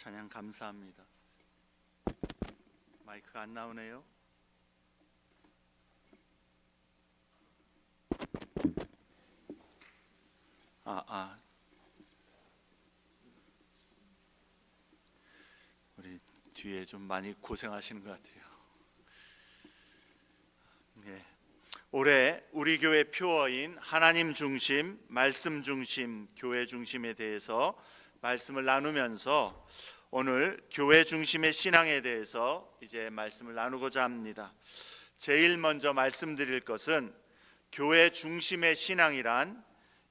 찬양 감사합니다. 마이크가 안 나오네요. 우리 뒤에 좀 많이 고생하시는 것 같아요. 올해 우리 교회 표어인 하나님 중심, 말씀 중심, 교회 중심에 대해서 말씀을 나누면서 오늘 교회 중심의 신앙에 대해서 이제 말씀을 나누고자 합니다. 제일 먼저 말씀드릴 것은 교회 중심의 신앙이란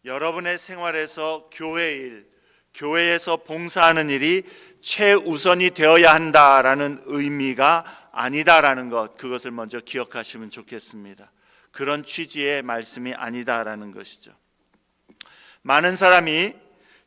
여러분의 생활에서 교회 일, 교회에서 봉사하는 일이 최우선이 되어야 한다라는 의미가 아니다라는 것, 그것을 먼저 기억하시면 좋겠습니다. 그런 취지의 말씀이 아니다라는 것이죠. 많은 사람이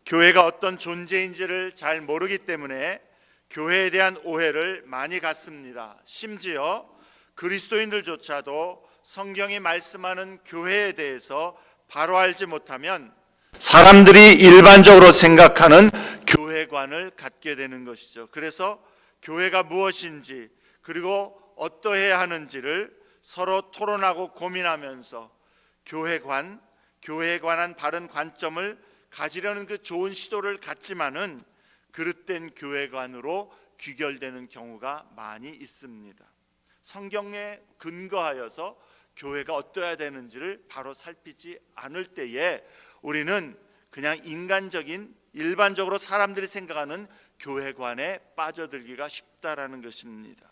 교회가 어떤 존재인지를 잘 모르기 때문에 교회에 대한 오해를 많이 갖습니다. 심지어 그리스도인들조차도 성경이 말씀하는 교회에 대해서 바로 알지 못하면 사람들이 일반적으로 생각하는 교회관을 갖게 되는 것이죠. 그래서 교회가 무엇인지 그리고 어떠해야 하는지를 서로 토론하고 고민하면서 교회에 관한 바른 관점을 가지려는 그 좋은 시도를 갖지만은 그릇된 교회관으로 귀결되는 경우가 많이 있습니다. 성경에 근거하여서 교회가 어떠해야 되는지를 바로 살피지 않을 때에 우리는 그냥 인간적인 일반적으로 사람들이 생각하는 교회관에 빠져들기가 쉽다라는 것입니다.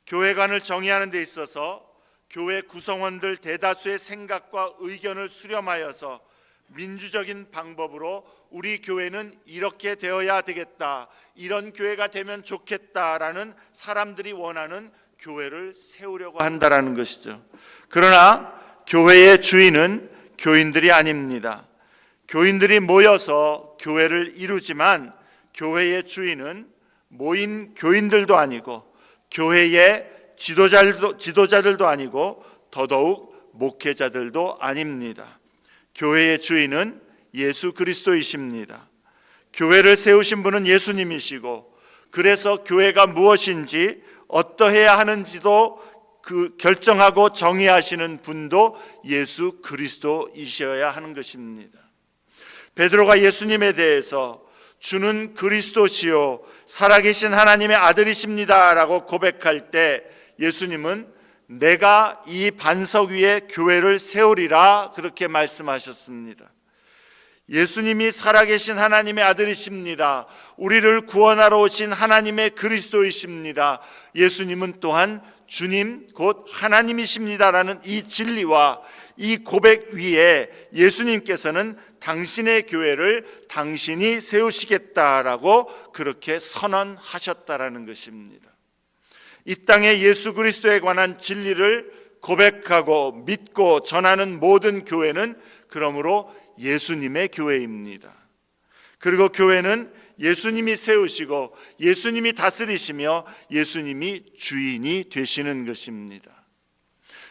교회관을 정의하는 데 있어서 교회 구성원들 대다수의 생각과 의견을 수렴하여서 민주적인 방법으로 우리 교회는 이렇게 되어야 되겠다, 이런 교회가 되면 좋겠다라는 사람들이 원하는 교회를 세우려고 한다라는 것이죠. 그러나 교회의 주인은 교인들이 아닙니다. 교인들이 모여서 교회를 이루지만 교회의 주인은 모인 교인들도 아니고 교회의 지도자들도 아니고 더더욱 목회자들도 아닙니다. 교회의 주인은 예수 그리스도이십니다. 교회를 세우신 분은 예수님이시고, 그래서 교회가 무엇인지 어떠해야 하는지도 결정하고 정의하시는 분도 예수 그리스도이셔야 하는 것입니다. 베드로가 예수님에 대해서 주는 그리스도시요 살아계신 하나님의 아들이십니다 라고 고백할 때 예수님은 내가 이 반석 위에 교회를 세우리라 그렇게 말씀하셨습니다. 예수님이 살아계신 하나님의 아들이십니다. 우리를 구원하러 오신 하나님의 그리스도이십니다. 예수님은 또한 주님 곧 하나님이십니다라는 이 진리와 이 고백 위에 예수님께서는 당신의 교회를 당신이 세우시겠다라고 그렇게 선언하셨다라는 것입니다. 이 땅에 예수 그리스도에 관한 진리를 고백하고 믿고 전하는 모든 교회는 그러므로 예수님의 교회입니다. 그리고 교회는 예수님이 세우시고 예수님이 다스리시며 예수님이 주인이 되시는 것입니다.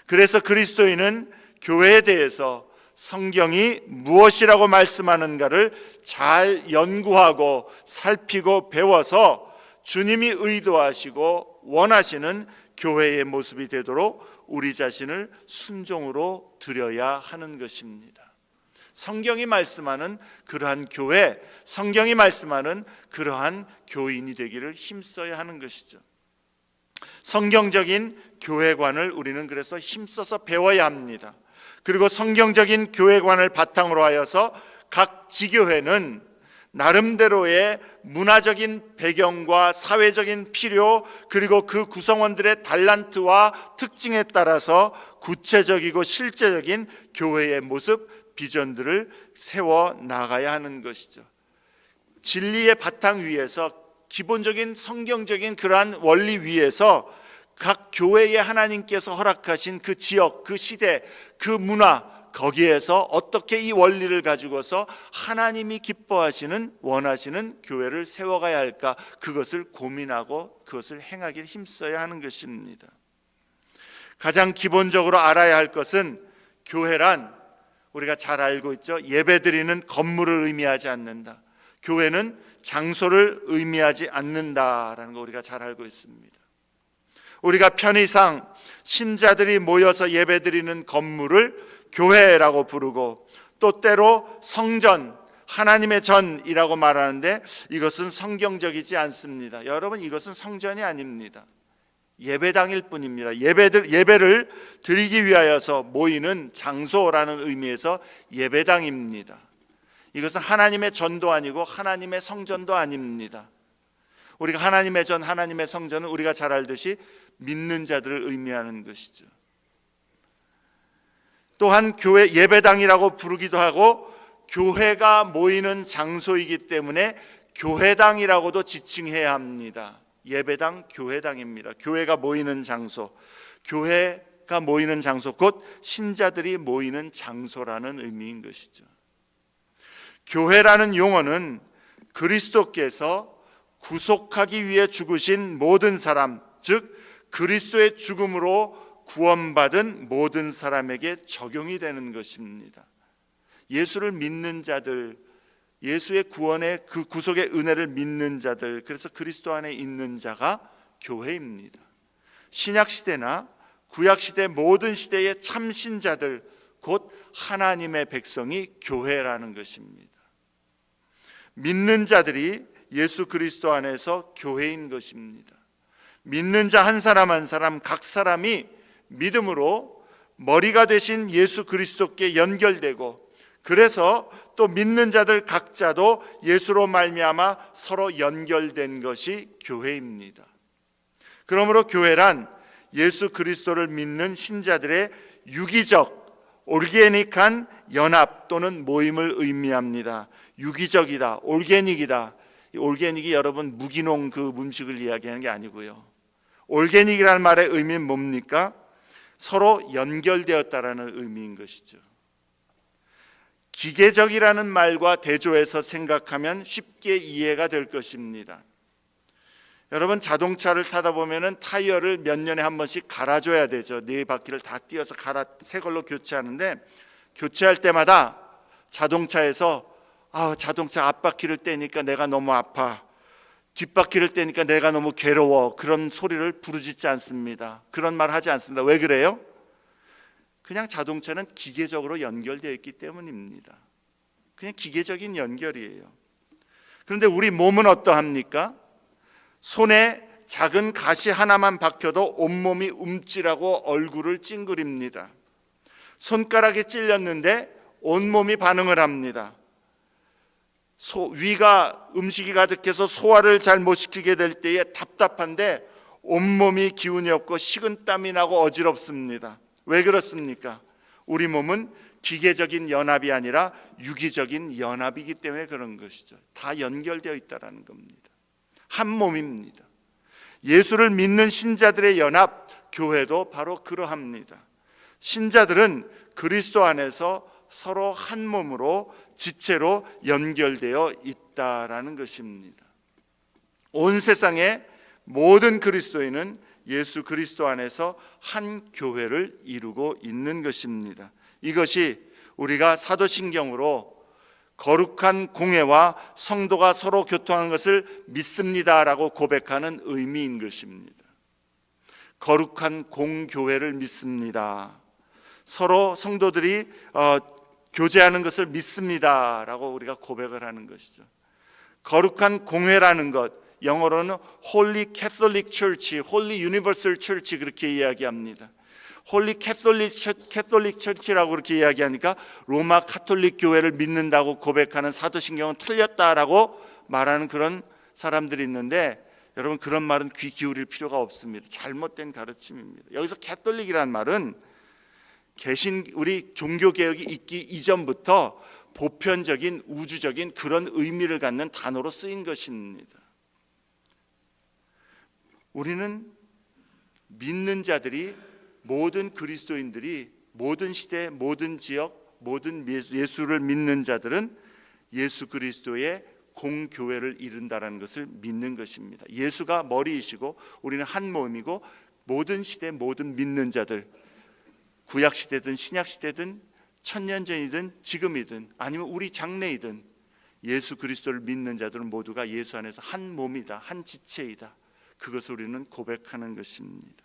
그래서 그리스도인은 교회에 대해서 성경이 무엇이라고 말씀하는가를 잘 연구하고 살피고 배워서 주님이 의도하시고 원하시는 교회의 모습이 되도록 우리 자신을 순종으로 드려야 하는 것입니다. 성경이 말씀하는 그러한 교회, 성경이 말씀하는 그러한 교인이 되기를 힘써야 하는 것이죠. 성경적인 교회관을 우리는 그래서 힘써서 배워야 합니다. 그리고 성경적인 교회관을 바탕으로 하여서 각 지교회는 나름대로의 문화적인 배경과 사회적인 필요 그리고 그 구성원들의 달란트와 특징에 따라서 구체적이고 실제적인 교회의 모습, 비전들을 세워 나가야 하는 것이죠. 진리의 바탕 위에서 기본적인 성경적인 그러한 원리 위에서 각 교회에 하나님께서 허락하신 그 지역, 그 시대, 그 문화, 거기에서 어떻게 이 원리를 가지고서 하나님이 기뻐하시는 원하시는 교회를 세워가야 할까, 그것을 고민하고 그것을 행하기를 힘써야 하는 것입니다. 가장 기본적으로 알아야 할 것은 교회란 우리가 잘 알고 있죠. 예배드리는 건물을 의미하지 않는다. 교회는 장소를 의미하지 않는다라는 거 우리가 잘 알고 있습니다. 우리가 편의상 신자들이 모여서 예배드리는 건물을 교회라고 부르고 또 때로 성전, 하나님의 전이라고 말하는데 이것은 성경적이지 않습니다. 여러분, 이것은 성전이 아닙니다. 예배당일 뿐입니다. 예배를 드리기 위하여서 모이는 장소라는 의미에서 예배당입니다. 이것은 하나님의 전도 아니고 하나님의 성전도 아닙니다. 우리가 하나님의 전, 하나님의 성전은 우리가 잘 알듯이 믿는 자들을 의미하는 것이죠. 또한 교회 예배당이라고 부르기도 하고 교회가 모이는 장소이기 때문에 교회당이라고도 지칭해야 합니다. 예배당, 교회당입니다. 교회가 모이는 장소, 교회가 모이는 장소, 곧 신자들이 모이는 장소라는 의미인 것이죠. 교회라는 용어는 그리스도께서 구속하기 위해 죽으신 모든 사람, 즉 그리스도의 죽음으로 구원받은 모든 사람에게 적용이 되는 것입니다. 예수를 믿는 자들, 예수의 구원의 그 구속의 은혜를 믿는 자들, 그래서 그리스도 안에 있는 자가 교회입니다. 신약시대나 구약시대 모든 시대의 참신자들, 곧 하나님의 백성이 교회라는 것입니다. 믿는 자들이 예수 그리스도 안에서 교회인 것입니다. 믿는 자 한 사람 한 사람, 각 사람이 믿음으로 머리가 되신 예수 그리스도께 연결되고, 그래서 또 믿는 자들 각자도 예수로 말미암아 서로 연결된 것이 교회입니다. 그러므로 교회란 예수 그리스도를 믿는 신자들의 유기적, 올게닉한 연합 또는 모임을 의미합니다. 유기적이다, 올게닉이다. 올게닉이 여러분 무기농 그 음식을 이야기하는 게 아니고요. 올게닉이라는 말의 의미는 뭡니까? 서로 연결되었다라는 의미인 것이죠. 기계적이라는 말과 대조해서 생각하면 쉽게 이해가 될 것입니다. 여러분, 자동차를 타다 보면은 타이어를 몇 년에 한 번씩 갈아줘야 되죠. 네 바퀴를 다 띄어서 새 걸로 교체하는데, 교체할 때마다 자동차에서 자동차 앞바퀴를 떼니까 내가 너무 아파, 뒷바퀴를 떼니까 내가 너무 괴로워, 그런 소리를 부르짖지 않습니다. 그런 말 하지 않습니다. 왜 그래요? 그냥 자동차는 기계적으로 연결되어 있기 때문입니다. 그냥 기계적인 연결이에요. 그런데 우리 몸은 어떠합니까? 손에 작은 가시 하나만 박혀도 온몸이 움찔하고 얼굴을 찡그립니다. 손가락이 찔렸는데 온몸이 반응을 합니다. 위가 음식이 가득해서 소화를 잘 못 시키게 될 때에 답답한데 온몸이 기운이 없고 식은땀이 나고 어지럽습니다. 왜 그렇습니까? 우리 몸은 기계적인 연합이 아니라 유기적인 연합이기 때문에 그런 것이죠. 다 연결되어 있다는 겁니다. 한 몸입니다. 예수를 믿는 신자들의 연합, 교회도 바로 그러합니다. 신자들은 그리스도 안에서 서로 한 몸으로 지체로 연결되어 있다라는 것입니다. 온 세상의 모든 그리스도인은 예수 그리스도 안에서 한 교회를 이루고 있는 것입니다. 이것이 우리가 사도신경으로 거룩한 공회와 성도가 서로 교통하는 것을 믿습니다라고 고백하는 의미인 것입니다. 거룩한 공교회를 믿습니다. 서로 성도들이 교제하는 것을 믿습니다라고 우리가 고백을 하는 것이죠. 거룩한 공회라는 것, 영어로는 Holy Catholic Church, Holy Universal Church 그렇게 이야기합니다. Holy Catholic Church라고 그렇게 이야기하니까 로마 카톨릭 교회를 믿는다고 고백하는 사도신경은 틀렸다라고 말하는 그런 사람들이 있는데, 여러분, 그런 말은 귀 기울일 필요가 없습니다. 잘못된 가르침입니다. 여기서 캐톨릭이라는 말은 우리 종교개혁이 있기 이전부터 보편적인 우주적인 그런 의미를 갖는 단어로 쓰인 것입니다. 우리는 믿는 자들이, 모든 그리스도인들이, 모든 시대, 모든 지역, 모든 예수를 믿는 자들은 예수 그리스도의 공교회를 이룬다라는 것을 믿는 것입니다. 예수가 머리이시고 우리는 한 몸이고, 모든 시대 모든 믿는 자들, 구약시대든 신약시대든 천년전이든 지금이든 아니면 우리 장래이든 예수 그리스도를 믿는 자들은 모두가 예수 안에서 한 몸이다, 한 지체이다. 그것을 우리는 고백하는 것입니다.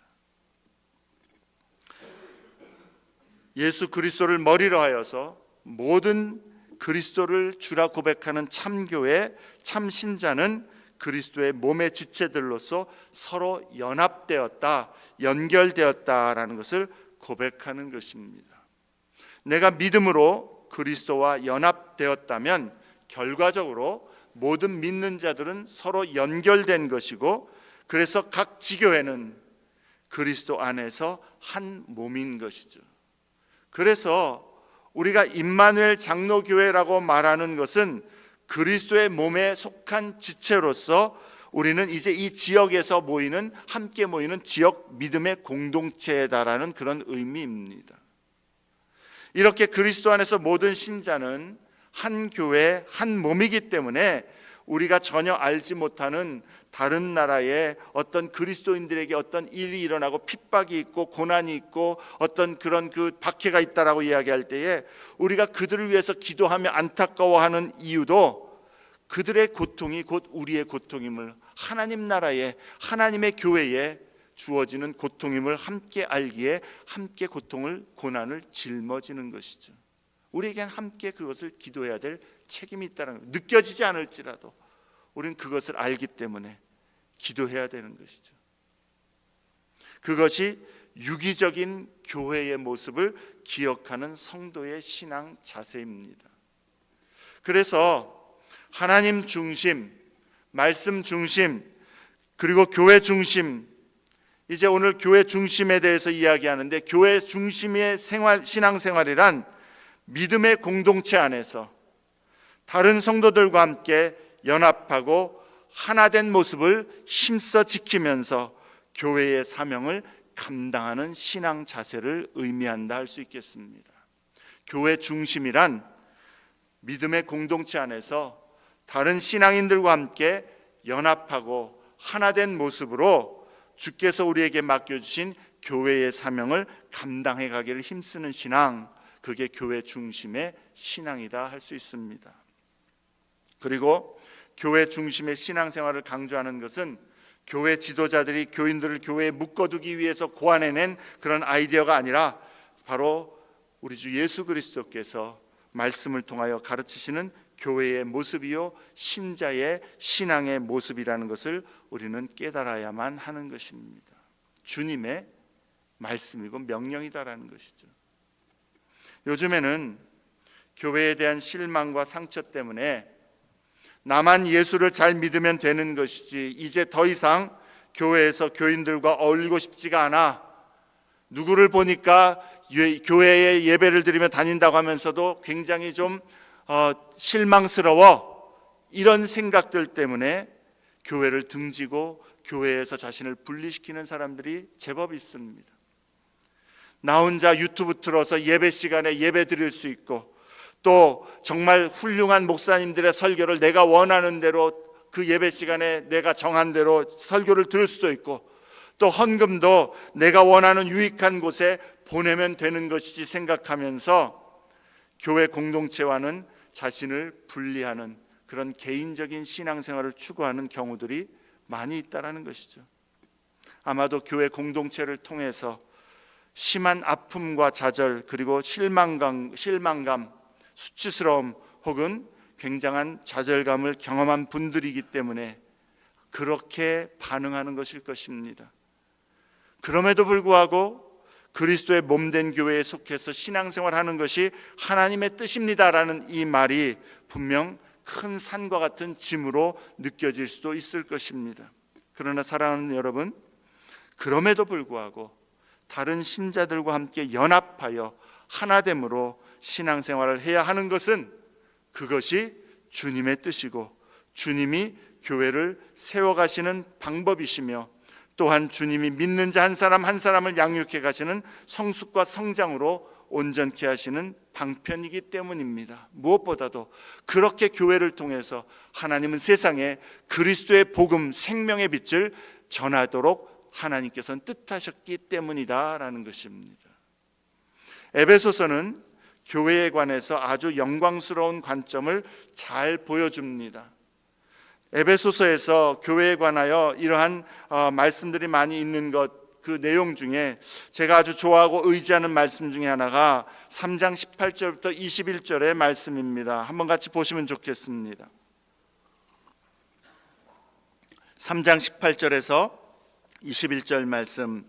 예수 그리스도를 머리로 하여서 모든 그리스도를 주라 고백하는 참교회, 참신자는 그리스도의 몸의 지체들로서 서로 연합되었다, 연결되었다라는 것을 고백하는 것입니다. 내가 믿음으로 그리스도와 연합되었다면 결과적으로 모든 믿는 자들은 서로 연결된 것이고, 그래서 각 지교회는 그리스도 안에서 한 몸인 것이죠. 그래서 우리가 임마누엘 장로교회라고 말하는 것은 그리스도의 몸에 속한 지체로서 우리는 이제 이 지역에서 모이는, 함께 모이는 지역 믿음의 공동체다라는 그런 의미입니다. 이렇게 그리스도 안에서 모든 신자는 한 교회, 한 몸이기 때문에 우리가 전혀 알지 못하는 다른 나라의 어떤 그리스도인들에게 어떤 일이 일어나고 핍박이 있고 고난이 있고 어떤 그런 그 박해가 있다라고 이야기할 때에 우리가 그들을 위해서 기도하며 안타까워하는 이유도 그들의 고통이 곧 우리의 고통임을, 하나님 나라에, 하나님의 교회에 주어지는 고통임을 함께 알기에 함께 고통을, 고난을 짊어지는 것이죠. 우리에겐 함께 그것을 기도해야 될 책임이 있다는 것, 느껴지지 않을지라도 우리는 그것을 알기 때문에 기도해야 되는 것이죠. 그것이 유기적인 교회의 모습을 기억하는 성도의 신앙 자세입니다. 그래서 하나님 중심, 말씀 중심, 그리고 교회 중심, 이제 오늘 교회 중심에 대해서 이야기하는데, 교회 중심의 신앙생활이란 믿음의 공동체 안에서 다른 성도들과 함께 연합하고 하나된 모습을 힘써 지키면서 교회의 사명을 감당하는 신앙 자세를 의미한다 할 수 있겠습니다. 교회 중심이란 믿음의 공동체 안에서 다른 신앙인들과 함께 연합하고 하나된 모습으로 주께서 우리에게 맡겨주신 교회의 사명을 감당해 가기를 힘쓰는 신앙, 그게 교회 중심의 신앙이다 할 수 있습니다. 그리고 교회 중심의 신앙생활을 강조하는 것은 교회 지도자들이 교인들을 교회에 묶어두기 위해서 고안해낸 그런 아이디어가 아니라 바로 우리 주 예수 그리스도께서 말씀을 통하여 가르치시는 교회의 모습이요 신자의 신앙의 모습이라는 것을 우리는 깨달아야만 하는 것입니다. 주님의 말씀이고 명령이다라는 것이죠. 요즘에는 교회에 대한 실망과 상처 때문에 나만 예수를 잘 믿으면 되는 것이지, 이제 더 이상 교회에서 교인들과 어울리고 싶지가 않아, 누구를 보니까 교회에 예배를 드리며 다닌다고 하면서도 굉장히 좀 실망스러워, 이런 생각들 때문에 교회를 등지고 교회에서 자신을 분리시키는 사람들이 제법 있습니다. 나 혼자 유튜브 틀어서 예배 시간에 예배 드릴 수 있고, 또 정말 훌륭한 목사님들의 설교를 내가 원하는 대로 그 예배 시간에 내가 정한 대로 설교를 들을 수도 있고, 또 헌금도 내가 원하는 유익한 곳에 보내면 되는 것이지 생각하면서 교회 공동체와는 자신을 분리하는 그런 개인적인 신앙생활을 추구하는 경우들이 많이 있다는 것이죠. 아마도 교회 공동체를 통해서 심한 아픔과 좌절, 그리고 실망감, 수치스러움 혹은 굉장한 좌절감을 경험한 분들이기 때문에 그렇게 반응하는 것일 것입니다. 그럼에도 불구하고 그리스도의 몸된 교회에 속해서 신앙생활하는 것이 하나님의 뜻입니다라는 이 말이 분명 큰 산과 같은 짐으로 느껴질 수도 있을 것입니다. 그러나 사랑하는 여러분, 그럼에도 불구하고 다른 신자들과 함께 연합하여 하나됨으로 신앙생활을 해야 하는 것은 그것이 주님의 뜻이고 주님이 교회를 세워가시는 방법이시며, 또한 주님이 믿는 자 한 사람 한 사람을 양육해 가시는 성숙과 성장으로 온전케 하시는 방편이기 때문입니다. 무엇보다도 그렇게 교회를 통해서 하나님은 세상에 그리스도의 복음, 생명의 빛을 전하도록 하나님께서는 뜻하셨기 때문이다라는 것입니다. 에베소서는 교회에 관해서 아주 영광스러운 관점을 잘 보여줍니다. 에베소서에서 교회에 관하여 이러한 말씀들이 많이 있는 그 내용 중에 제가 아주 좋아하고 의지하는 말씀 중에 하나가 3장 18절부터 21절의 말씀입니다. 한번 같이 보시면 좋겠습니다. 3장 18절에서 21절 말씀,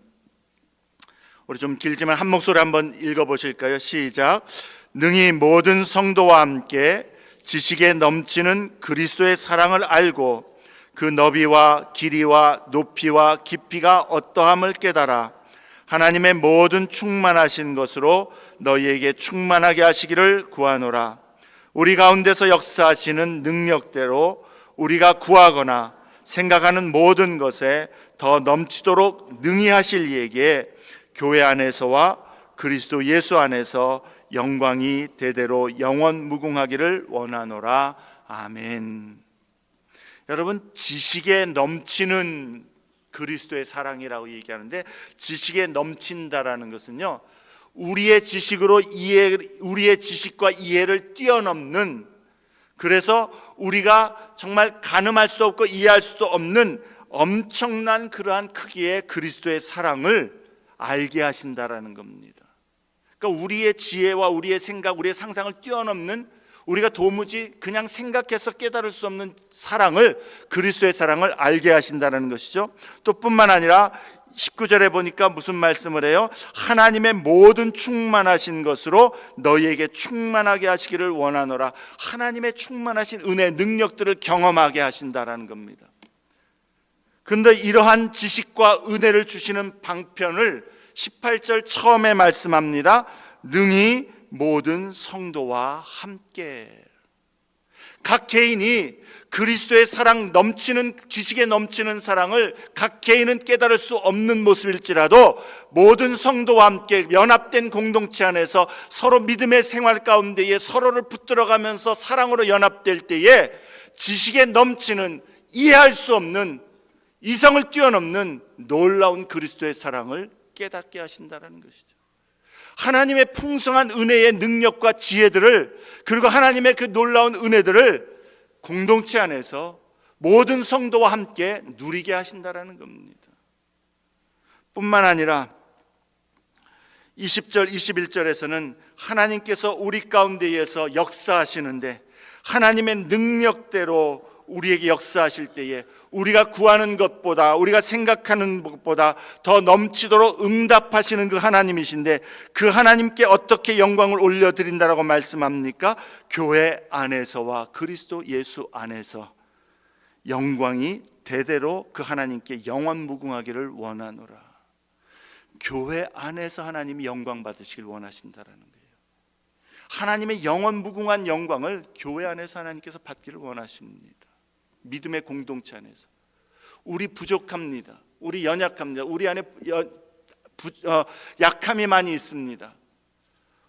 우리 좀 길지만 한 목소리 한번 읽어보실까요? 시작. 능히 모든 성도와 함께 지식에 넘치는 그리스도의 사랑을 알고 그 너비와 길이와 높이와 깊이가 어떠함을 깨달아 하나님의 모든 충만하신 것으로 너희에게 충만하게 하시기를 구하노라. 우리 가운데서 역사하시는 능력대로 우리가 구하거나 생각하는 모든 것에 더 넘치도록 능히 하실 이에게 교회 안에서와 그리스도 예수 안에서 영광이 대대로 영원 무궁하기를 원하노라. 아멘. 여러분, 지식에 넘치는 그리스도의 사랑이라고 얘기하는데, 지식에 넘친다라는 것은요, 우리의 지식과 이해를 뛰어넘는, 그래서 우리가 정말 가늠할 수 없고 이해할 수도 없는 엄청난 그러한 크기의 그리스도의 사랑을 알게 하신다라는 겁니다. 그러니까 우리의 지혜와 우리의 생각, 우리의 상상을 뛰어넘는, 우리가 도무지 그냥 생각해서 깨달을 수 없는 사랑을, 그리스도의 사랑을 알게 하신다는 것이죠. 또 뿐만 아니라 19절에 보니까 무슨 말씀을 해요? 하나님의 모든 충만하신 것으로 너희에게 충만하게 하시기를 원하노라. 하나님의 충만하신 은혜, 능력들을 경험하게 하신다라는 겁니다. 그런데 이러한 지식과 은혜를 주시는 방편을 18절 처음에 말씀합니다. 능히 모든 성도와 함께. 각 개인이 그리스도의 사랑 넘치는, 지식에 넘치는 사랑을 각 개인은 깨달을 수 없는 모습일지라도 모든 성도와 함께 연합된 공동체 안에서 서로 믿음의 생활 가운데에 서로를 붙들어가면서 사랑으로 연합될 때에 지식에 넘치는, 이해할 수 없는, 이성을 뛰어넘는 놀라운 그리스도의 사랑을 깨닫게 하신다는 것이죠. 하나님의 풍성한 은혜의 능력과 지혜들을, 그리고 하나님의 그 놀라운 은혜들을 공동체 안에서 모든 성도와 함께 누리게 하신다는 겁니다. 뿐만 아니라 20절, 21절에서는 하나님께서 우리 가운데에서 역사하시는데, 하나님의 능력대로 우리에게 역사하실 때에 우리가 구하는 것보다, 우리가 생각하는 것보다 더 넘치도록 응답하시는 그 하나님이신데, 그 하나님께 어떻게 영광을 올려드린다라고 말씀합니까? 교회 안에서와 그리스도 예수 안에서 영광이 대대로 그 하나님께 영원 무궁하기를 원하노라. 교회 안에서 하나님이 영광 받으시길 원하신다라는 거예요. 하나님의 영원 무궁한 영광을 교회 안에서 하나님께서 받기를 원하십니다. 믿음의 공동체 안에서. 우리 부족합니다. 우리 연약합니다. 우리 안에 약함이 많이 있습니다.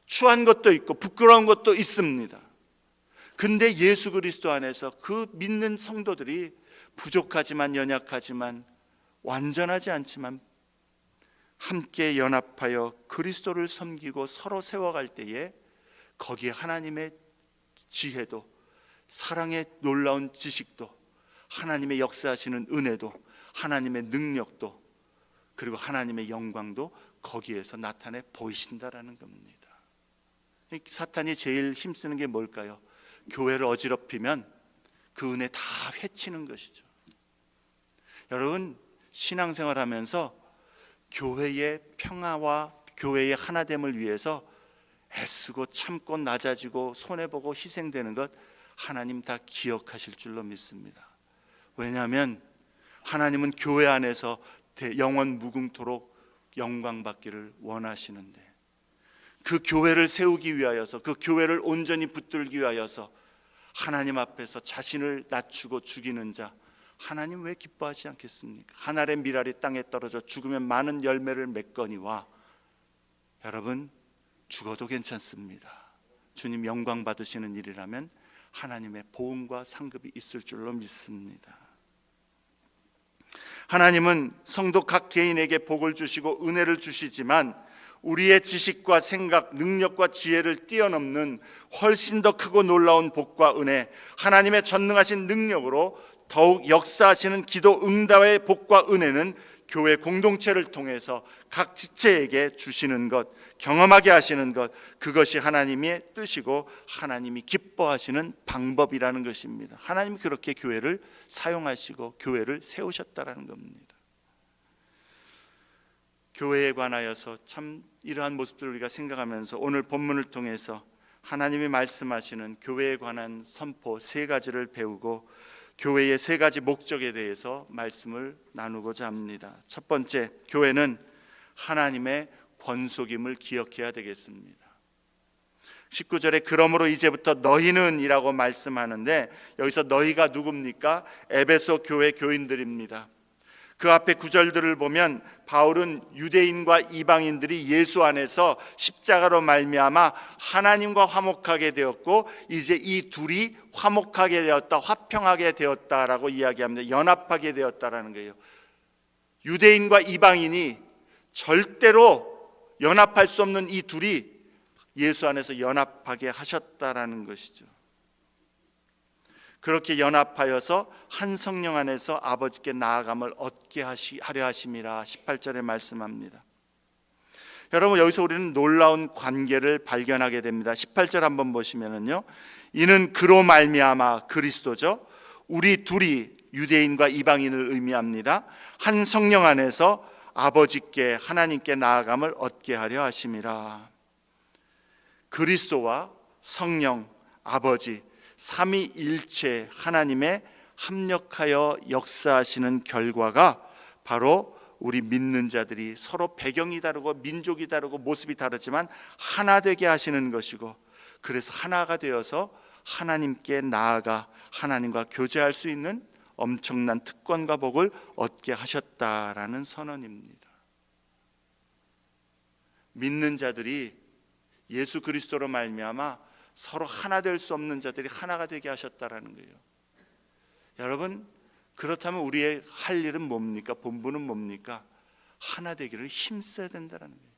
추한 것도 있고 부끄러운 것도 있습니다. 근데 예수 그리스도 안에서 그 믿는 성도들이 부족하지만, 연약하지만, 완전하지 않지만 함께 연합하여 그리스도를 섬기고 서로 세워갈 때에 거기에 하나님의 지혜도, 사랑의 놀라운 지식도, 하나님의 역사하시는 은혜도, 하나님의 능력도, 그리고 하나님의 영광도 거기에서 나타내 보이신다라는 겁니다. 사탄이 제일 힘쓰는 게 뭘까요? 교회를 어지럽히면 그 은혜 다 해치는 것이죠. 여러분, 신앙생활하면서 교회의 평화와 교회의 하나됨을 위해서 애쓰고 참고 낮아지고 손해보고 희생되는 것 하나님 다 기억하실 줄로 믿습니다. 왜냐하면 하나님은 교회 안에서 영원 무궁토록 영광 받기를 원하시는데, 그 교회를 세우기 위하여서, 그 교회를 온전히 붙들기 위하여서 하나님 앞에서 자신을 낮추고 죽이는 자, 하나님 왜 기뻐하지 않겠습니까? 한 알의 밀알이 땅에 떨어져 죽으면 많은 열매를 맺거니와. 여러분, 죽어도 괜찮습니다. 주님 영광 받으시는 일이라면 하나님의 보응과 상급이 있을 줄로 믿습니다. 하나님은 성도 각 개인에게 복을 주시고 은혜를 주시지만 우리의 지식과 생각, 능력과 지혜를 뛰어넘는 훨씬 더 크고 놀라운 복과 은혜, 하나님의 전능하신 능력으로 더욱 역사하시는 기도 응답의 복과 은혜는 교회 공동체를 통해서 각 지체에게 주시는 것, 경험하게 하시는 것, 그것이 하나님의 뜻이고 하나님이 기뻐하시는 방법이라는 것입니다. 하나님이 그렇게 교회를 사용하시고 교회를 세우셨다라는 겁니다. 교회에 관하여서 참 이러한 모습들을 우리가 생각하면서 오늘 본문을 통해서 하나님이 말씀하시는 교회에 관한 선포 3가지를 배우고 교회의 3가지 목적에 대해서 말씀을 나누고자 합니다. 첫 번째, 교회는 하나님의 권속임을 기억해야 되겠습니다. 19절에 그러므로 이제부터 너희는 이라고 말씀하는데, 여기서 너희가 누굽니까? 에베소 교회 교인들입니다. 그 앞에 구절들을 보면 바울은 유대인과 이방인들이 예수 안에서 십자가로 말미암아 하나님과 화목하게 되었고 이제 이 둘이 화목하게 되었다, 화평하게 되었다라고 이야기합니다. 연합하게 되었다라는 거예요. 유대인과 이방인이 절대로 연합할 수 없는 이 둘이 예수 안에서 연합하게 하셨다라는 것이죠. 그렇게 연합하여서 한 성령 안에서 아버지께 나아감을 얻게 하려 하심이라 18절에 말씀합니다. 여러분, 여기서 우리는 놀라운 관계를 발견하게 됩니다. 18절 한번 보시면은요, 이는 그로 말미암아, 그리스도죠, 우리 둘이 유대인과 이방인을 의미합니다. 한 성령 안에서 아버지께 하나님께 나아감을 얻게 하려 하심이라. 그리스도와 성령, 아버지 삼위일체 하나님의 합력하여 역사하시는 결과가 바로 우리 믿는 자들이 서로 배경이 다르고 민족이 다르고 모습이 다르지만 하나 되게 하시는 것이고, 그래서 하나가 되어서 하나님께 나아가 하나님과 교제할 수 있는 엄청난 특권과 복을 얻게 하셨다라는 선언입니다. 믿는 자들이 예수 그리스도로 말미암아 서로 하나 될 수 없는 자들이 하나가 되게 하셨다라는 거예요. 여러분, 그렇다면 우리의 할 일은 뭡니까? 본분은 뭡니까? 하나 되기를 힘써야 된다는 거예요.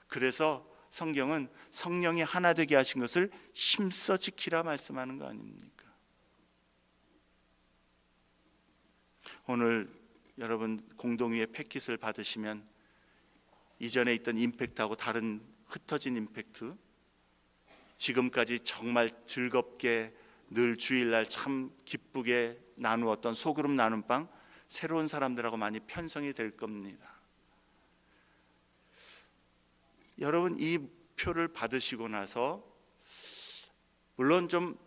그래서 성경은 성령이 하나 되게 하신 것을 힘써 지키라 말씀하는 거 아닙니까? 오늘 여러분 공동위의 패킷을 받으시면 이전에 있던 임팩트하고 다른 흩어진 임팩트, 지금까지 정말 즐겁게 늘 주일날 참 기쁘게 나누었던 소그룹 나눔방, 새로운 사람들하고 많이 편성이 될 겁니다. 여러분, 이 표를 받으시고 나서 물론 좀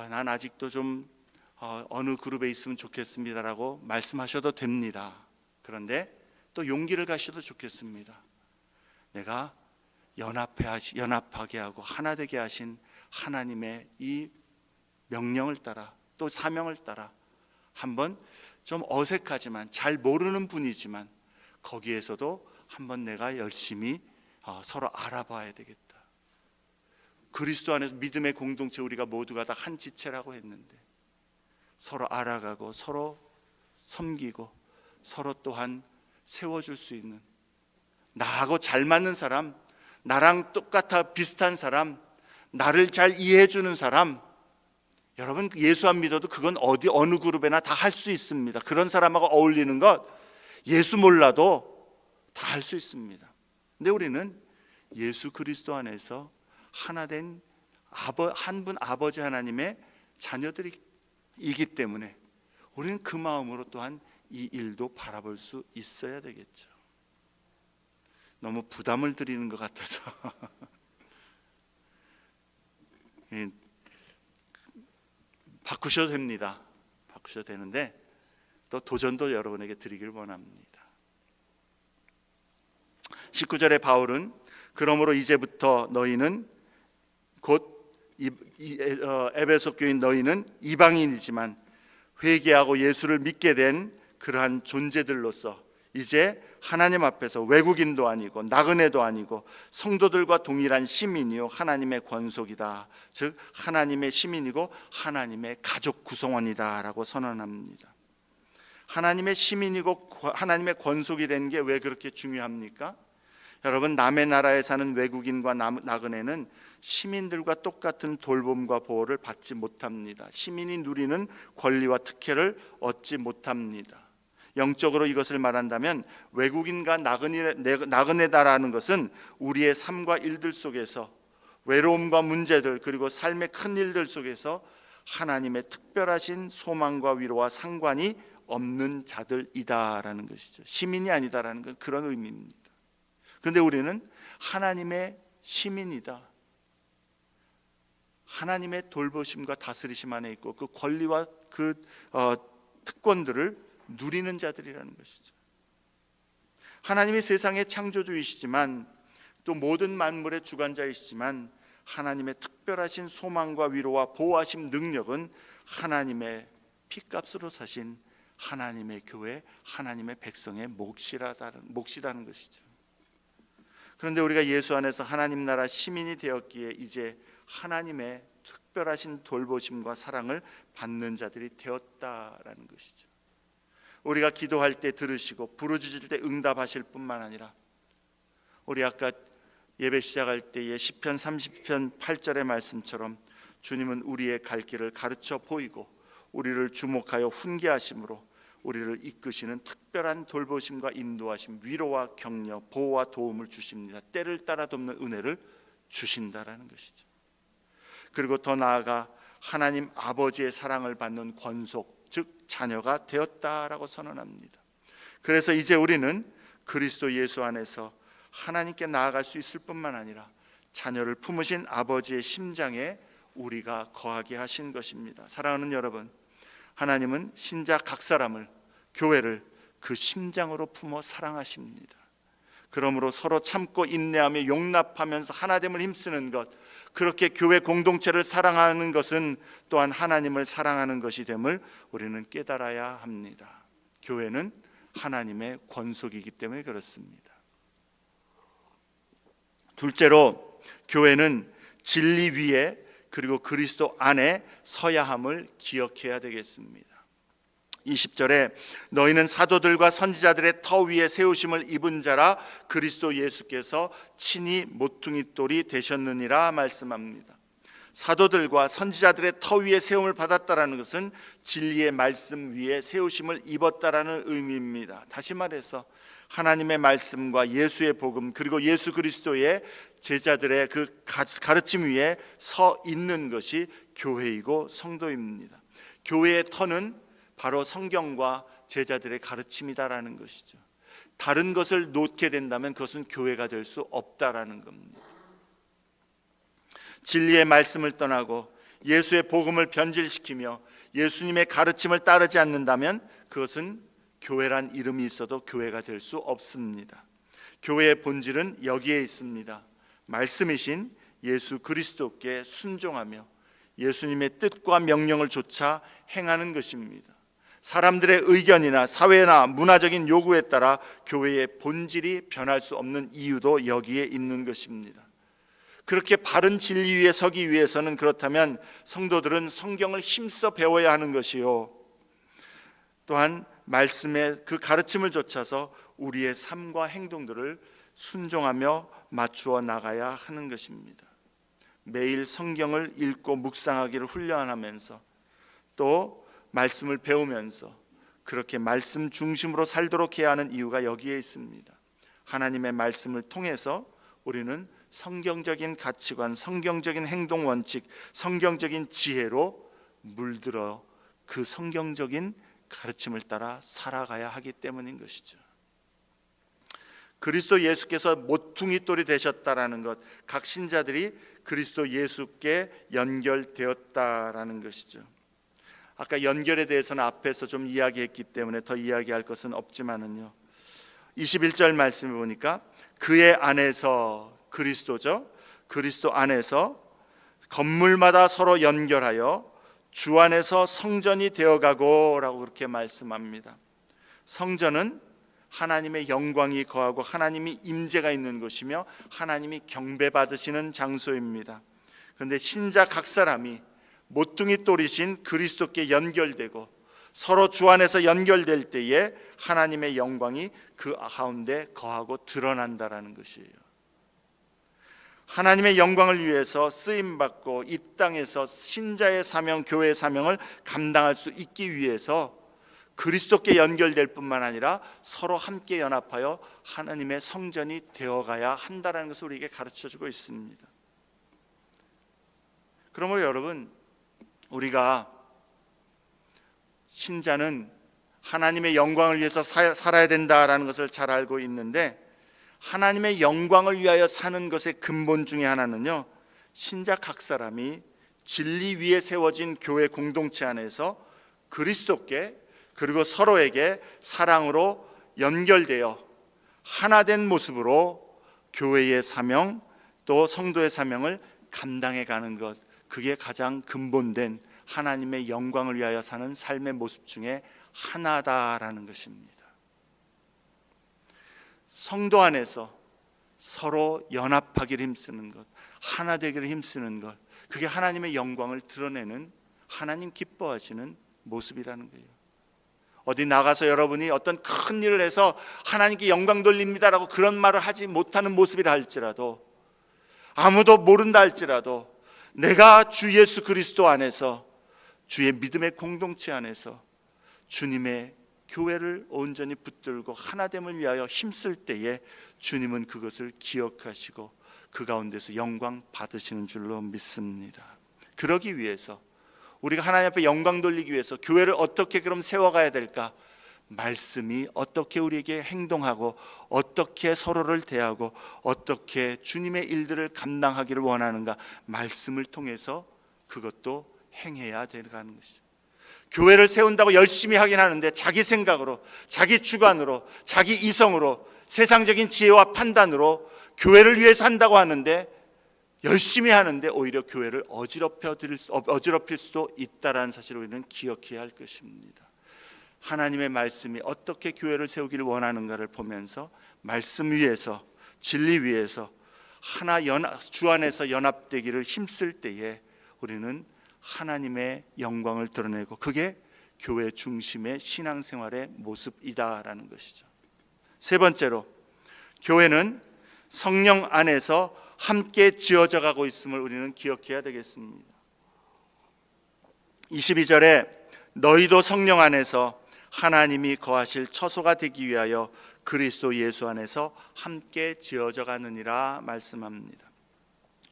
난 아직도 좀 어느 그룹에 있으면 좋겠습니다라고 말씀하셔도 됩니다. 그런데 또 용기를 가셔도 좋겠습니다. 내가 연합하게 하고 하나 되게 하신 하나님의 이 명령을 따라 또 사명을 따라 한번 좀 어색하지만 잘 모르는 분이지만 거기에서도 한번 내가 열심히 서로 알아봐야 되겠다. 그리스도 안에서 믿음의 공동체, 우리가 모두가 다 한 지체라고 했는데 서로 알아가고 서로 섬기고 서로 또한 세워줄 수 있는, 나하고 잘 맞는 사람, 나랑 똑같아 비슷한 사람, 나를 잘 이해해주는 사람, 여러분 예수 안 믿어도 그건 어느 그룹에나 다 할 수 있습니다. 그런 사람하고 어울리는 것, 예수 몰라도 다 할 수 있습니다. 근데 우리는 예수 그리스도 안에서 하나된 한 분 아버지 하나님의 자녀들이기 때문에 우리는 그 마음으로 또한 이 일도 바라볼 수 있어야 되겠죠. 너무 부담을 드리는 것 같아서 바꾸셔도 됩니다. 바꾸셔도 되는데 또 도전도 여러분에게 드리길 원합니다. 19절에 바울은 그러므로 이제부터 너희는 곧 에베소 교인 너희는 이방인이지만 회개하고 예수를 믿게 된 그러한 존재들로서 이제 하나님 앞에서 외국인도 아니고 나그네도 아니고 성도들과 동일한 시민이요 하나님의 권속이다. 즉 하나님의 시민이고 하나님의 가족 구성원이다 라고 선언합니다. 하나님의 시민이고 하나님의 권속이 되는 게 왜 그렇게 중요합니까? 여러분, 남의 나라에 사는 외국인과 나그네는 시민들과 똑같은 돌봄과 보호를 받지 못합니다. 시민이 누리는 권리와 특혜를 얻지 못합니다. 영적으로 이것을 말한다면 외국인과 나그네다라는 것은 우리의 삶과 일들 속에서 외로움과 문제들 그리고 삶의 큰 일들 속에서 하나님의 특별하신 소망과 위로와 상관이 없는 자들이다라는 것이죠. 시민이 아니다라는 건 그런 의미입니다. 그런데 우리는 하나님의 시민이다. 하나님의 돌보심과 다스리심 안에 있고 그 권리와 그 특권들을 누리는 자들이라는 것이죠. 하나님이 세상의 창조주이시지만 또 모든 만물의 주관자이시지만 하나님의 특별하신 소망과 위로와 보호하심 능력은 하나님의 피값으로 사신 하나님의 교회, 하나님의 백성의 몫이라는 것이죠. 그런데 우리가 예수 안에서 하나님 나라 시민이 되었기에 이제 하나님의 특별하신 돌보심과 사랑을 받는 자들이 되었다라는 것이죠. 우리가 기도할 때 들으시고 부르짖을 때 응답하실 뿐만 아니라 우리 아까 예배 시작할 때의 시편 30편 8절의 말씀처럼 주님은 우리의 갈 길을 가르쳐 보이고 우리를 주목하여 훈계하심으로 우리를 이끄시는 특별한 돌보심과 인도하심, 위로와 격려, 보호와 도움을 주십니다. 때를 따라 돕는 은혜를 주신다라는 것이죠. 그리고 더 나아가 하나님 아버지의 사랑을 받는 권속, 즉 자녀가 되었다라고 선언합니다. 그래서 이제 우리는 그리스도 예수 안에서 하나님께 나아갈 수 있을 뿐만 아니라 자녀를 품으신 아버지의 심장에 우리가 거하게 하신 것입니다. 사랑하는 여러분, 하나님은 신자 각 사람을, 교회를 그 심장으로 품어 사랑하십니다. 그러므로 서로 참고 인내하며 용납하면서 하나됨을 힘쓰는 것, 그렇게 교회 공동체를 사랑하는 것은 또한 하나님을 사랑하는 것이 됨을 우리는 깨달아야 합니다. 교회는 하나님의 권속이기 때문에 그렇습니다. 둘째로 교회는 진리 위에 그리고 그리스도 안에 서야 함을 기억해야 되겠습니다. 20절에 너희는 사도들과 선지자들의 터 위에 세우심을 입은 자라 그리스도 예수께서 친히 모퉁이돌이 되셨느니라 말씀합니다. 사도들과 선지자들의 터 위에 세움을 받았다라는 것은 진리의 말씀 위에 세우심을 입었다라는 의미입니다. 다시 말해서 하나님의 말씀과 예수의 복음 그리고 예수 그리스도의 제자들의 그 가르침 위에 서 있는 것이 교회이고 성도입니다. 교회의 터는 바로 성경과 제자들의 가르침이다라는 것이죠. 다른 것을 놓게 된다면 그것은 교회가 될 수 없다라는 겁니다. 진리의 말씀을 떠나고 예수의 복음을 변질시키며 예수님의 가르침을 따르지 않는다면 그것은 교회란 이름이 있어도 교회가 될 수 없습니다. 교회의 본질은 여기에 있습니다. 말씀이신 예수 그리스도께 순종하며 예수님의 뜻과 명령을 좇아 행하는 것입니다. 사람들의 의견이나 사회나 문화적인 요구에 따라 교회의 본질이 변할 수 없는 이유도 여기에 있는 것입니다. 그렇게 바른 진리 위에 서기 위해서는 그렇다면 성도들은 성경을 힘써 배워야 하는 것이요, 또한 말씀의 그 가르침을 좇아서 우리의 삶과 행동들을 순종하며 맞추어 나가야 하는 것입니다. 매일 성경을 읽고 묵상하기를 훈련하면서 또 말씀을 배우면서 그렇게 말씀 중심으로 살도록 해야 하는 이유가 여기에 있습니다. 하나님의 말씀을 통해서 우리는 성경적인 가치관, 성경적인 행동 원칙, 성경적인 지혜로 물들어 그 성경적인 가르침을 따라 살아가야 하기 때문인 것이죠. 그리스도 예수께서 모퉁이돌이 되셨다라는 것, 각 신자들이 그리스도 예수께 연결되었다라는 것이죠. 아까 연결에 대해서는 앞에서 좀 이야기했기 때문에 더 이야기할 것은 없지만은요, 21절 말씀을 보니까 그의 안에서, 그리스도죠, 그리스도 안에서 건물마다 서로 연결하여 주 안에서 성전이 되어가고 라고 그렇게 말씀합니다. 성전은 하나님의 영광이 거하고 하나님이 임재가 있는 곳이며 하나님이 경배받으시는 장소입니다. 그런데 신자 각 사람이 모퉁이돌이신 그리스도께 연결되고 서로 주 안에서 연결될 때에 하나님의 영광이 그 가운데 거하고 드러난다라는 것이에요. 하나님의 영광을 위해서 쓰임받고 이 땅에서 신자의 사명, 교회의 사명을 감당할 수 있기 위해서 그리스도께 연결될 뿐만 아니라 서로 함께 연합하여 하나님의 성전이 되어가야 한다는 것을 우리에게 가르쳐주고 있습니다. 그러므로 여러분, 우리가 신자는 하나님의 영광을 위해서 살아야 된다라는 것을 잘 알고 있는데, 하나님의 영광을 위하여 사는 것의 근본 중에 하나는요, 신자 각 사람이 진리 위에 세워진 교회 공동체 안에서 그리스도께 그리고 서로에게 사랑으로 연결되어 하나된 모습으로 교회의 사명 또 성도의 사명을 감당해 가는 것, 그게 가장 근본된 하나님의 영광을 위하여 사는 삶의 모습 중에 하나다라는 것입니다. 성도 안에서 서로 연합하기를 힘쓰는 것, 하나 되기를 힘쓰는 것, 그게 하나님의 영광을 드러내는, 하나님 기뻐하시는 모습이라는 거예요. 어디 나가서 여러분이 어떤 큰 일을 해서 하나님께 영광 돌립니다라고 그런 말을 하지 못하는 모습이라 할지라도, 아무도 모른다 할지라도 내가 주 예수 그리스도 안에서, 주의 믿음의 공동체 안에서 주님의 교회를 온전히 붙들고 하나됨을 위하여 힘쓸 때에 주님은 그것을 기억하시고 그 가운데서 영광 받으시는 줄로 믿습니다. 그러기 위해서, 우리가 하나님 앞에 영광 돌리기 위해서 교회를 어떻게 그럼 세워가야 될까? 말씀이 어떻게 우리에게 행동하고 어떻게 서로를 대하고 어떻게 주님의 일들을 감당하기를 원하는가, 말씀을 통해서 그것도 행해야 되는 것이죠. 교회를 세운다고 열심히 하긴 하는데 자기 생각으로, 자기 주관으로, 자기 이성으로, 세상적인 지혜와 판단으로 교회를 위해서 한다고 하는데, 열심히 하는데 오히려 교회를 어지럽힐 수도 있다는 사실을 우리는 기억해야 할 것입니다. 하나님의 말씀이 어떻게 교회를 세우기를 원하는가를 보면서 말씀 위에서, 진리 위에서 주 안에서 연합되기를 힘쓸 때에 우리는 하나님의 영광을 드러내고, 그게 교회 중심의 신앙생활의 모습이다라는 것이죠. 세 번째로, 교회는 성령 안에서 함께 지어져 가고 있음을 우리는 기억해야 되겠습니다. 22절에 너희도 성령 안에서 하나님이 거하실 처소가 되기 위하여 그리스도 예수 안에서 함께 지어져 가느니라 말씀합니다.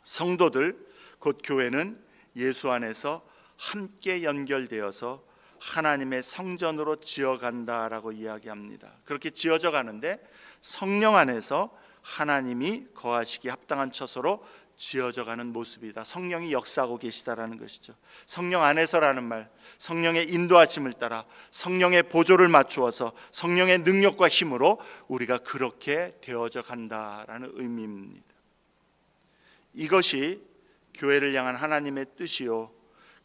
성도들, 곧 교회는 예수 안에서 함께 연결되어서 하나님의 성전으로 지어간다라고 이야기합니다. 그렇게 지어져 가는데 성령 안에서 하나님이 거하시기 합당한 처소로 지어져 가는 모습이다. 성령이 역사하고 계시다라는 것이죠. 성령 안에서라는 말, 성령의 인도하심을 따라 성령의 보조를 맞추어서 성령의 능력과 힘으로 우리가 그렇게 되어져 간다라는 의미입니다. 이것이 교회를 향한 하나님의 뜻이요,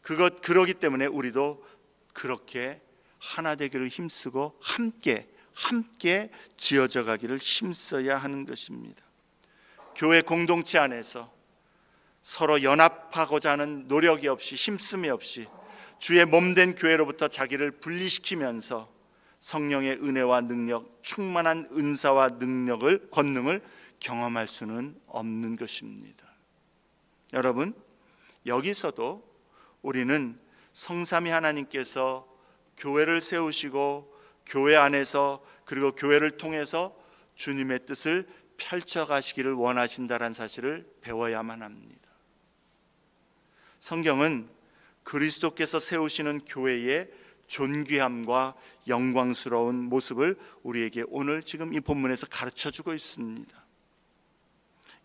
그러기 때문에 우리도 그렇게 하나 되기를 힘쓰고 함께 지어져 가기를 힘써야 하는 것입니다. 교회 공동체 안에서 서로 연합하고자 하는 노력이 없이, 힘씀이 없이 주의 몸된 교회로부터 자기를 분리시키면서 성령의 은혜와 능력, 충만한 은사와 권능을 경험할 수는 없는 것입니다. 여러분, 여기서도 우리는 성삼위 하나님께서 교회를 세우시고 교회 안에서 그리고 교회를 통해서 주님의 뜻을 펼쳐가시기를 원하신다는 사실을 배워야만 합니다. 성경은 그리스도께서 세우시는 교회의 존귀함과 영광스러운 모습을 우리에게 오늘 지금 이 본문에서 가르쳐주고 있습니다.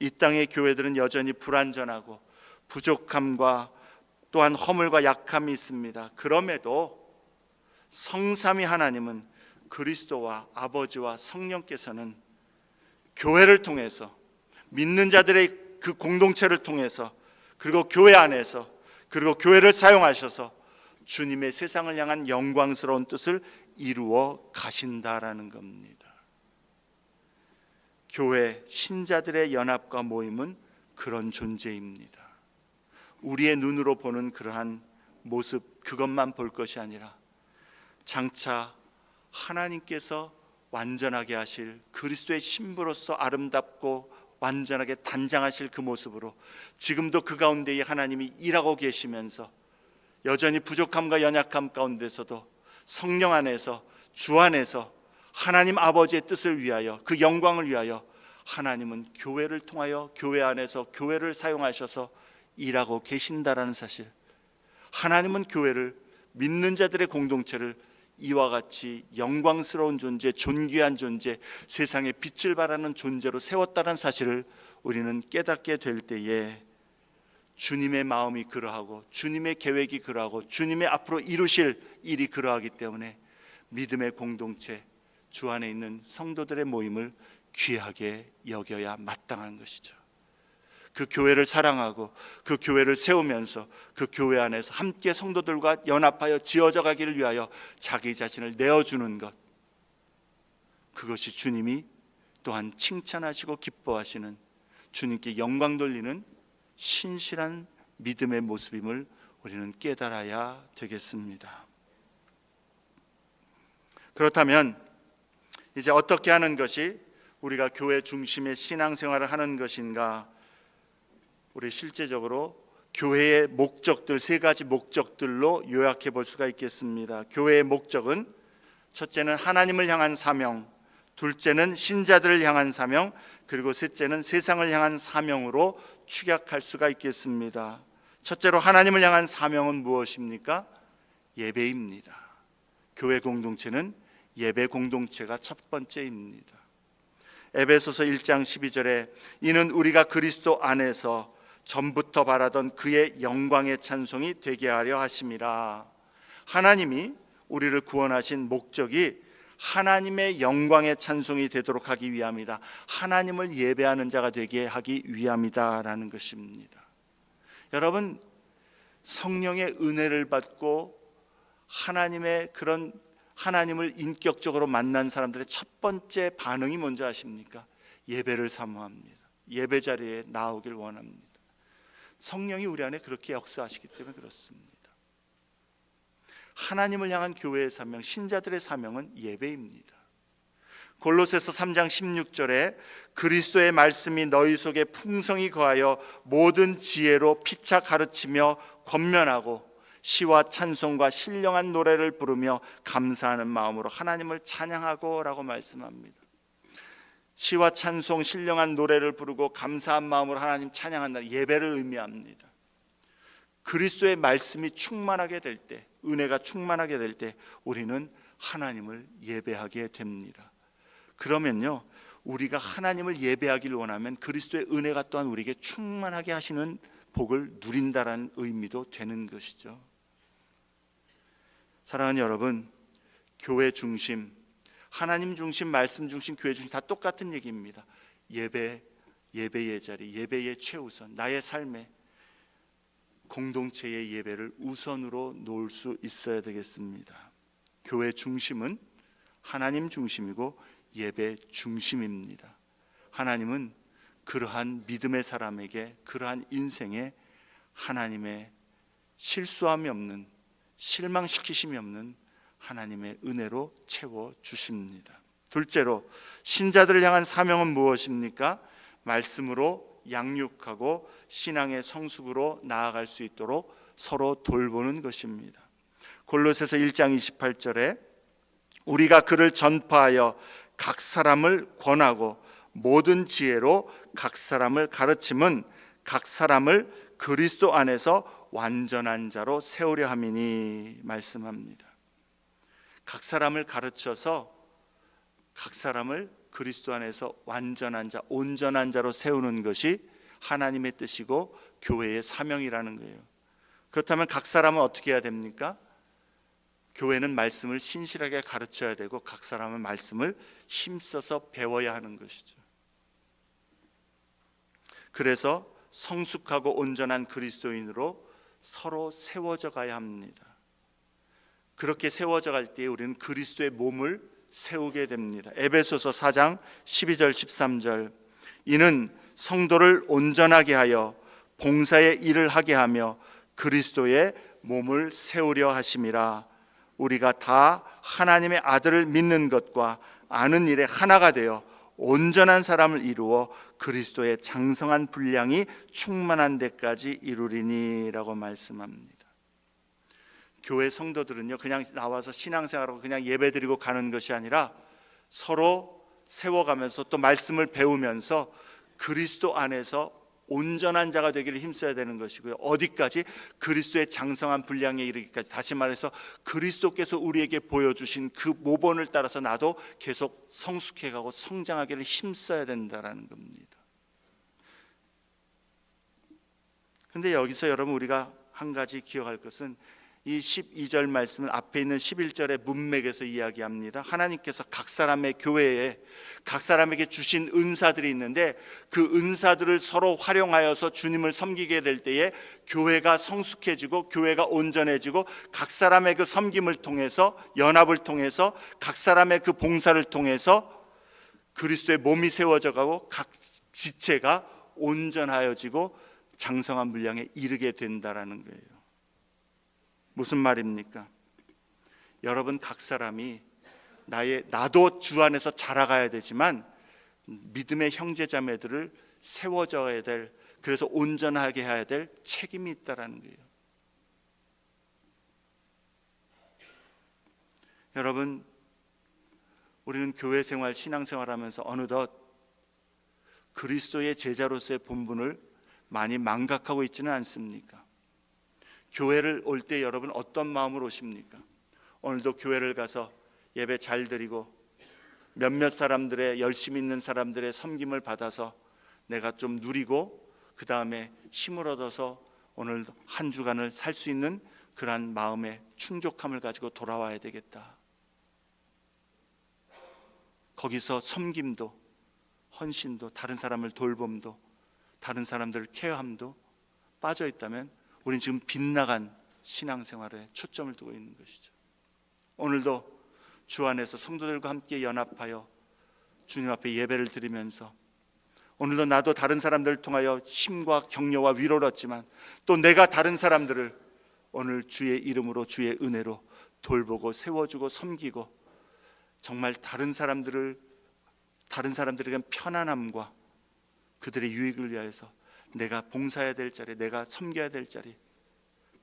이 땅의 교회들은 여전히 불완전하고 부족함과 또한 허물과 약함이 있습니다. 그럼에도 성삼위 하나님은, 그리스도와 아버지와 성령께서는 교회를 통해서, 믿는 자들의 그 공동체를 통해서, 그리고 교회 안에서, 그리고 교회를 사용하셔서 주님의 세상을 향한 영광스러운 뜻을 이루어 가신다라는 겁니다. 교회 신자들의 연합과 모임은 그런 존재입니다. 우리의 눈으로 보는 그러한 모습, 그것만 볼 것이 아니라 장차 하나님께서 완전하게 하실 그리스도의 신부로서 아름답고 완전하게 단장하실 그 모습으로 지금도 그 가운데에 하나님이 일하고 계시면서 여전히 부족함과 연약함 가운데서도 성령 안에서 주 안에서 하나님 아버지의 뜻을 위하여 그 영광을 위하여 하나님은 교회를 통하여 교회 안에서 교회를 사용하셔서 일하고 계신다라는 사실, 하나님은 교회를, 믿는 자들의 공동체를 이와 같이 영광스러운 존재, 존귀한 존재, 세상에 빛을 발하는 존재로 세웠다는 사실을 우리는 깨닫게 될 때에 주님의 마음이 그러하고 주님의 계획이 그러하고 주님의 앞으로 이루실 일이 그러하기 때문에 믿음의 공동체, 주 안에 있는 성도들의 모임을 귀하게 여겨야 마땅한 것이죠. 그 교회를 사랑하고 그 교회를 세우면서 그 교회 안에서 함께 성도들과 연합하여 지어져 가기를 위하여 자기 자신을 내어주는 것, 그것이 주님이 또한 칭찬하시고 기뻐하시는, 주님께 영광 돌리는 신실한 믿음의 모습임을 우리는 깨달아야 되겠습니다. 그렇다면 이제 어떻게 하는 것이 우리가 교회 중심의 신앙생활을 하는 것인가? 우리 실제적으로 교회의 목적들, 세 가지 목적들로 요약해 볼 수가 있겠습니다. 교회의 목적은 첫째는 하나님을 향한 사명, 둘째는 신자들을 향한 사명, 그리고 셋째는 세상을 향한 사명으로 축약할 수가 있겠습니다. 첫째로 하나님을 향한 사명은 무엇입니까? 예배입니다. 교회 공동체는 예배 공동체가 첫 번째입니다. 에베소서 1장 12절에 이는 우리가 그리스도 안에서 전부터 바라던 그의 영광의 찬송이 되게 하려 하심이라. 하나님이 우리를 구원하신 목적이 하나님의 영광의 찬송이 되도록 하기 위함이다. 하나님을 예배하는 자가 되게 하기 위함이다라는 것입니다. 여러분, 성령의 은혜를 받고 하나님의 그런 하나님을 인격적으로 만난 사람들의 첫 번째 반응이 뭔지 아십니까? 예배를 사모합니다. 예배 자리에 나오길 원합니다. 성령이 우리 안에 그렇게 역사하시기 때문에 그렇습니다. 하나님을 향한 교회의 사명, 신자들의 사명은 예배입니다. 골로새서 3장 16절에 그리스도의 말씀이 너희 속에 풍성히 거하여 모든 지혜로 피차 가르치며 권면하고 시와 찬송과 신령한 노래를 부르며 감사하는 마음으로 하나님을 찬양하고 라고 말씀합니다. 시와 찬송, 신령한 노래를 부르고 감사한 마음으로 하나님 찬양한다, 예배를 의미합니다. 그리스도의 말씀이 충만하게 될 때, 은혜가 충만하게 될 때 우리는 하나님을 예배하게 됩니다. 그러면요, 우리가 하나님을 예배하기를 원하면 그리스도의 은혜가 또한 우리에게 충만하게 하시는 복을 누린다라는 의미도 되는 것이죠. 사랑하는 여러분, 교회 중심, 하나님 중심, 말씀 중심, 교회 중심 다 똑같은 얘기입니다. 예배의 자리, 예배의 최우선, 나의 삶에 공동체의 예배를 우선으로 놓을 수 있어야 되겠습니다. 교회 중심은 하나님 중심이고 예배 중심입니다. 하나님은 그러한 믿음의 사람에게, 그러한 인생에 하나님의 실수함이 없는, 실망시키심이 없는 하나님의 은혜로 채워주십니다. 둘째로 신자들을 향한 사명은 무엇입니까? 말씀으로 양육하고 신앙의 성숙으로 나아갈 수 있도록 서로 돌보는 것입니다. 골로새서 1장 28절에 우리가 그를 전파하여 각 사람을 권하고 모든 지혜로 각 사람을 가르침은 각 사람을 그리스도 안에서 완전한 자로 세우려 함이니 말씀합니다. 각 사람을 가르쳐서 각 사람을 그리스도 안에서 완전한 자, 온전한 자로 세우는 것이 하나님의 뜻이고 교회의 사명이라는 거예요. 그렇다면 각 사람은 어떻게 해야 됩니까? 교회는 말씀을 신실하게 가르쳐야 되고 각 사람은 말씀을 힘써서 배워야 하는 것이죠. 그래서 성숙하고 온전한 그리스도인으로 서로 세워져 가야 합니다. 그렇게 세워져 갈 때 우리는 그리스도의 몸을 세우게 됩니다. 에베소서 4장 12절 13절 이는 성도를 온전하게 하여 봉사의 일을 하게 하며 그리스도의 몸을 세우려 하심이라. 우리가 다 하나님의 아들을 믿는 것과 아는 일에 하나가 되어 온전한 사람을 이루어 그리스도의 장성한 분량이 충만한 데까지 이루리니라고 말씀합니다. 교회 성도들은요, 그냥 나와서 신앙생활하고 그냥 예배드리고 가는 것이 아니라 서로 세워가면서 또 말씀을 배우면서 그리스도 안에서 온전한 자가 되기를 힘써야 되는 것이고요. 어디까지? 그리스도의 장성한 분량에 이르기까지. 다시 말해서 그리스도께서 우리에게 보여주신 그 모본을 따라서 나도 계속 성숙해가고 성장하기를 힘써야 된다는 겁니다. 그런데 여기서 여러분 우리가 한 가지 기억할 것은 이 12절 말씀은 앞에 있는 11절의 문맥에서 이야기합니다. 하나님께서 각 사람의 교회에 각 사람에게 주신 은사들이 있는데 그 은사들을 서로 활용하여서 주님을 섬기게 될 때에 교회가 성숙해지고 교회가 온전해지고 각 사람의 그 섬김을 통해서 연합을 통해서 각 사람의 그 봉사를 통해서 그리스도의 몸이 세워져 가고 각 지체가 온전하여지고 장성한 분량에 이르게 된다라는 거예요. 무슨 말입니까? 여러분 각 사람이 나도 주 안에서 자라가야 되지만 믿음의 형제자매들을 세워줘야 될, 그래서 온전하게 해야 될 책임이 있다라는 거예요. 여러분 우리는 교회 생활, 신앙생활하면서 어느덧 그리스도의 제자로서의 본분을 많이 망각하고 있지는 않습니까? 교회를 올 때 여러분 어떤 마음으로 오십니까? 오늘도 교회를 가서 예배 잘 드리고 몇몇 사람들의, 열심히 있는 사람들의 섬김을 받아서 내가 좀 누리고 그 다음에 힘을 얻어서 오늘 한 주간을 살 수 있는 그러한 마음의 충족함을 가지고 돌아와야 되겠다. 거기서 섬김도, 헌신도, 다른 사람을 돌봄도, 다른 사람들을 케어함도 빠져 있다면 우리는 지금 빗나간 신앙생활에 초점을 두고 있는 것이죠. 오늘도 주 안에서 성도들과 함께 연합하여 주님 앞에 예배를 드리면서 오늘도 나도 다른 사람들을 통하여 힘과 격려와 위로를 얻지만 또 내가 다른 사람들을 오늘 주의 이름으로, 주의 은혜로 돌보고 세워주고 섬기고 정말 다른 사람들에게 편안함과 그들의 유익을 위하여서 내가 봉사해야 될 자리, 내가 섬겨야 될 자리,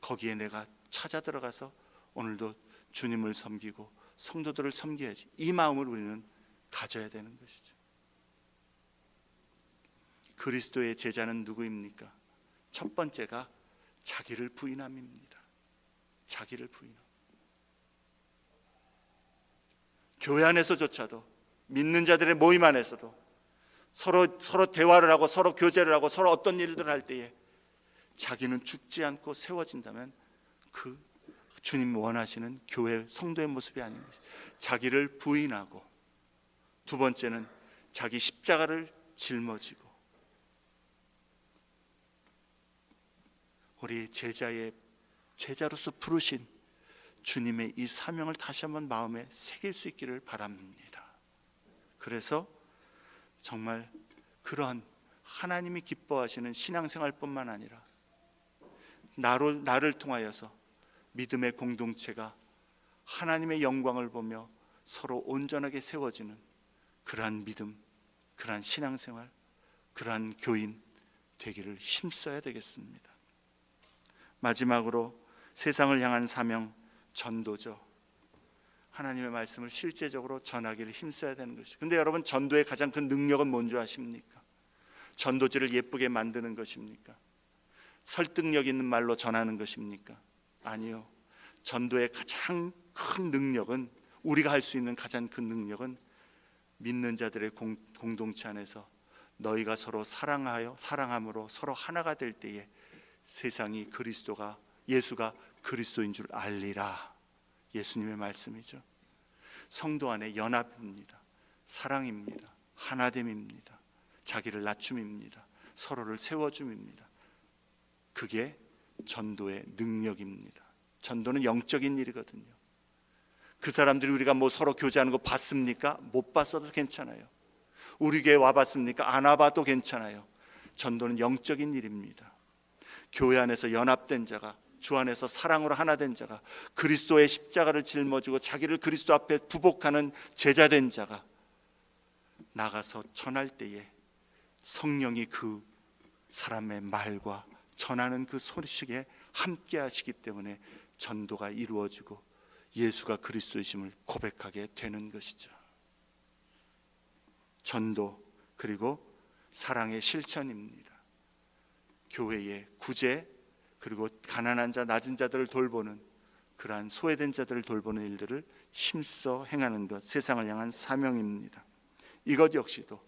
거기에 내가 찾아 들어가서 오늘도 주님을 섬기고 성도들을 섬겨야지, 이 마음을 우리는 가져야 되는 것이죠. 그리스도의 제자는 누구입니까? 첫 번째가 자기를 부인함입니다. 자기를 부인함. 교회 안에서조차도, 믿는 자들의 모임 안에서도 서로 대화를 하고 서로 교제를 하고 서로 어떤 일들을 할 때에 자기는 죽지 않고 세워진다면 그 주님 원하시는 교회 성도의 모습이 아닌 것이, 자기를 부인하고, 두 번째는 자기 십자가를 짊어지고, 우리 제자로서 부르신 주님의 이 사명을 다시 한번 마음에 새길 수 있기를 바랍니다. 그래서 정말 그러한 하나님이 기뻐하시는 신앙생활뿐만 아니라 나를 통하여서 믿음의 공동체가 하나님의 영광을 보며 서로 온전하게 세워지는 그러한 믿음, 그러한 신앙생활, 그러한 교인 되기를 힘써야 되겠습니다. 마지막으로 세상을 향한 사명, 전도죠. 하나님의 말씀을 실제적으로 전하기를 힘써야 되는 것이죠. 근데 여러분, 전도의 가장 큰 능력은 뭔지 아십니까? 전도지를 예쁘게 만드는 것입니까? 설득력 있는 말로 전하는 것입니까? 아니요. 전도의 가장 큰 능력은, 우리가 할 수 있는 가장 큰 능력은 믿는 자들의 공동체 안에서 너희가 서로 사랑함으로 서로 하나가 될 때에 세상이 예수가 그리스도인 줄 알리라. 예수님의 말씀이죠. 성도 안에 연합입니다. 사랑입니다. 하나됨입니다. 자기를 낮춤입니다. 서로를 세워줌입니다. 그게 전도의 능력입니다. 전도는 영적인 일이거든요. 그 사람들이 우리가 서로 교제하는 거 봤습니까? 못 봤어도 괜찮아요. 우리 교회 와봤습니까? 안 와봐도 괜찮아요. 전도는 영적인 일입니다. 교회 안에서 연합된 자가 주 안에서 사랑으로 하나 된 자가, 그리스도의 십자가를 짊어지고 자기를 그리스도 앞에 부복하는 제자 된 자가 나가서 전할 때에 성령이 그 사람의 말과 전하는 그 소식에 함께 하시기 때문에 전도가 이루어지고 예수가 그리스도이심을 고백하게 되는 것이죠. 전도 그리고 사랑의 실천입니다. 교회의 구제 그리고 가난한 자, 낮은 자들을 돌보는, 그러한 소외된 자들을 돌보는 일들을 힘써 행하는 것, 세상을 향한 사명입니다. 이것 역시도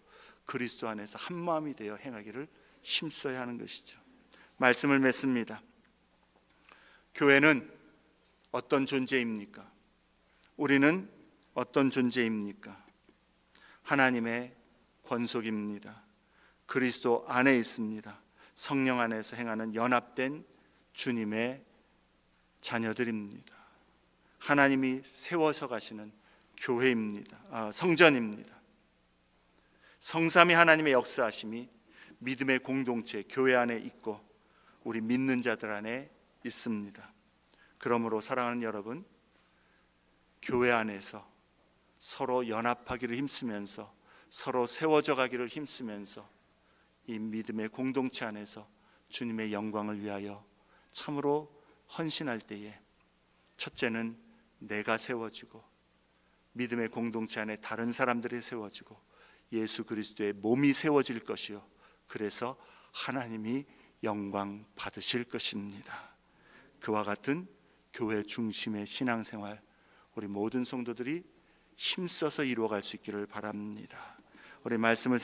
그리스도 안에서 한 마음이 되어 행하기를 힘써야 하는 것이죠. 말씀을 맺습니다. 교회는 어떤 존재입니까? 우리는 어떤 존재입니까? 하나님의 권속입니다. 그리스도 안에 있습니다. 성령 안에서 행하는 연합된 주님의 자녀들입니다. 하나님이 세워서 가시는 교회입니다. 성전입니다. 성삼위 하나님의 역사하심이 믿음의 공동체 교회 안에 있고 우리 믿는 자들 안에 있습니다. 그러므로 사랑하는 여러분, 교회 안에서 서로 연합하기를 힘쓰면서 서로 세워져 가기를 힘쓰면서 이 믿음의 공동체 안에서 주님의 영광을 위하여 참으로 헌신할 때에 첫째는 내가 세워지고 믿음의 공동체 안에 다른 사람들이 세워지고 예수 그리스도의 몸이 세워질 것이요, 그래서 하나님이 영광 받으실 것입니다. 그와 같은 교회 중심의 신앙생활 우리 모든 성도들이 힘써서 이루어갈 수 있기를 바랍니다. 우리 말씀을